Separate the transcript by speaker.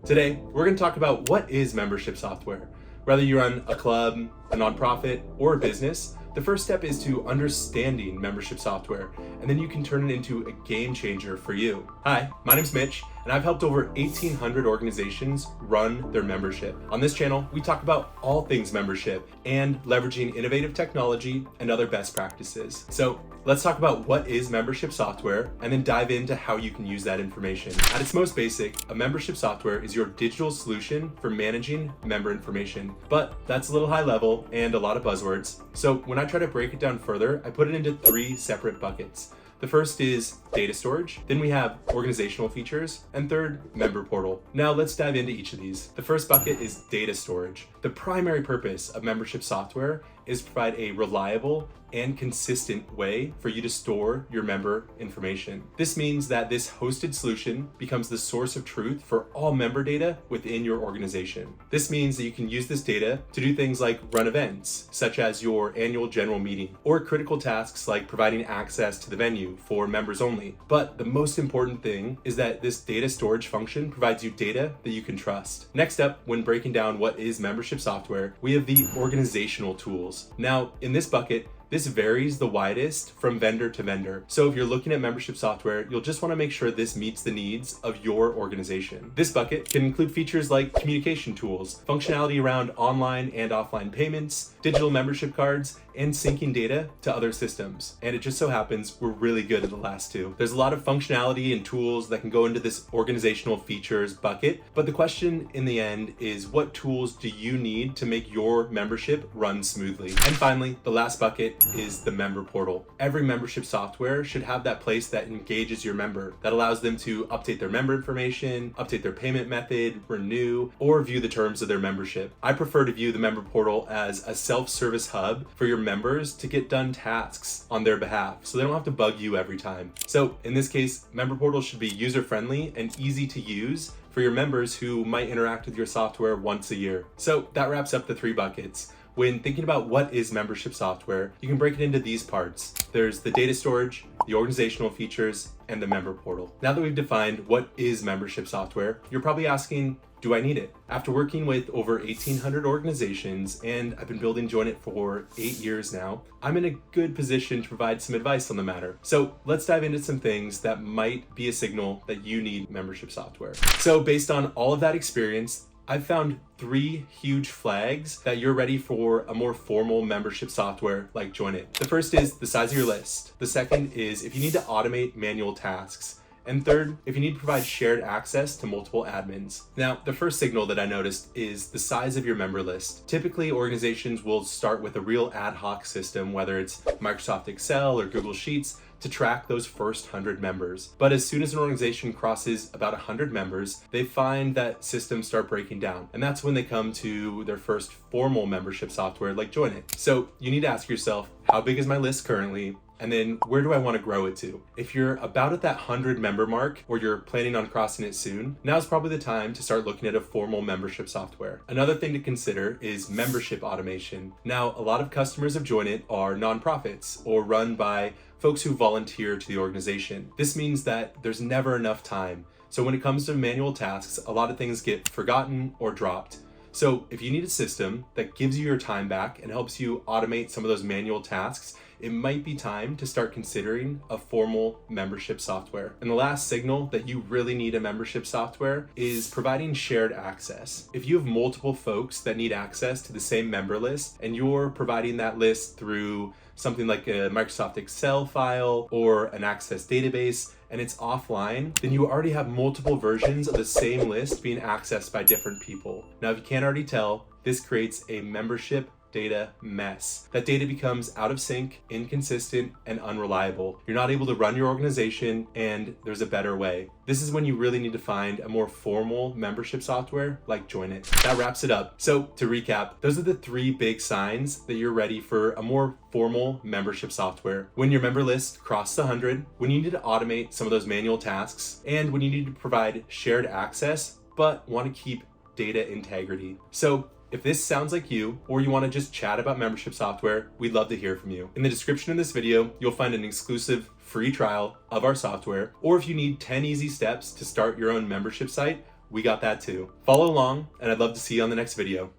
Speaker 1: Today, we're going to talk about what is membership software. Whether you run a club, a nonprofit, or a business, the first step is to understanding membership software, and then you can turn it into a game changer for you. Hi, my name's Mitch, and I've helped over 1,800 organizations run their membership. On this channel, we talk about all things membership and leveraging innovative technology and other best practices. So let's talk about what is membership software and then dive into how you can use that information. At its most basic, a membership software is your digital solution for managing member information. But that's a little high level and a lot of buzzwords. So when I try to break it down further, I put it into 3 separate buckets. The first is data storage, then we have organizational features, and third, member portal. Now let's dive into each of these. The first bucket is data storage. The primary purpose of membership software is to provide a reliable and consistent way for you to store your member information. This means that this hosted solution becomes the source of truth for all member data within your organization. This means that you can use this data to do things like run events, such as your annual general meeting, or critical tasks like providing access to the venue for members only. But the most important thing is that this data storage function provides you data that you can trust. Next up, when breaking down what is membership software, we have the organizational tools. Now, in this bucket, this varies the widest from vendor to vendor. So if you're looking at membership software, you'll just want to make sure this meets the needs of your organization. This bucket can include features like communication tools, functionality around online and offline payments, digital membership cards, and syncing data to other systems. And it just so happens we're really good at the last two. There's a lot of functionality and tools that can go into this organizational features bucket, but the question in the end is, what tools do you need to make your membership run smoothly? And finally, the last bucket is the member portal. Every membership software should have that place that engages your member, that allows them to update their member information, update their payment method, renew, or view the terms of their membership. I prefer to view the member portal as a self-service hub for your members to get done tasks on their behalf, so they don't have to bug you every time. So in this case, member portal should be user-friendly and easy to use for your members who might interact with your software once a year. So that wraps up the 3 buckets. When thinking about what is membership software, you can break it into these parts. There's the data storage, the organizational features, and the member portal. Now that we've defined what is membership software, you're probably asking, do I need it? After working with over 1,800 organizations, and I've been building Join It for 8 years now, I'm in a good position to provide some advice on the matter. So let's dive into some things that might be a signal that you need membership software. So based on all of that experience, I've found 3 huge flags that you're ready for a more formal membership software like Join It. The first is the size of your list. The second is if you need to automate manual tasks. And third, if you need to provide shared access to multiple admins. Now, the first signal that I noticed is the size of your member list. Typically, organizations will start with a real ad hoc system, whether it's Microsoft Excel or Google Sheets, to track those first 100 members. But as soon as an organization crosses about 100 members, they find that systems start breaking down. And that's when they come to their first formal membership software like Join It. So you need to ask yourself, how big is my list currently? And then where do I want to grow it to? If you're about at that 100 member mark, or you're planning on crossing it soon, now's probably the time to start looking at a formal membership software. Another thing to consider is membership automation. Now, a lot of customers of Join It are nonprofits or run by folks who volunteer to the organization. This means that there's never enough time. So when it comes to manual tasks, a lot of things get forgotten or dropped. So if you need a system that gives you your time back and helps you automate some of those manual tasks, it might be time to start considering a formal membership software. And the last signal that you really need a membership software is providing shared access. If you have multiple folks that need access to the same member list and you're providing that list through something like a Microsoft Excel file or an Access database, and it's offline, then you already have multiple versions of the same list being accessed by different people. Now, if you can't already tell, this creates a membership data mess. That data becomes out of sync, inconsistent, and unreliable. You're not able to run your organization, and there's a better way. This is when you really need to find a more formal membership software like Join It. That wraps it up. So to recap, those are the 3 big signs that you're ready for a more formal membership software. When your member list crosses 100, when you need to automate some of those manual tasks, and when you need to provide shared access, but want to keep data integrity. So if this sounds like you, or you want to just chat about membership software, we'd love to hear from you. In the description of this video, you'll find an exclusive free trial of our software, or if you need 10 easy steps to start your own membership site, we got that too. Follow along, and I'd love to see you on the next video.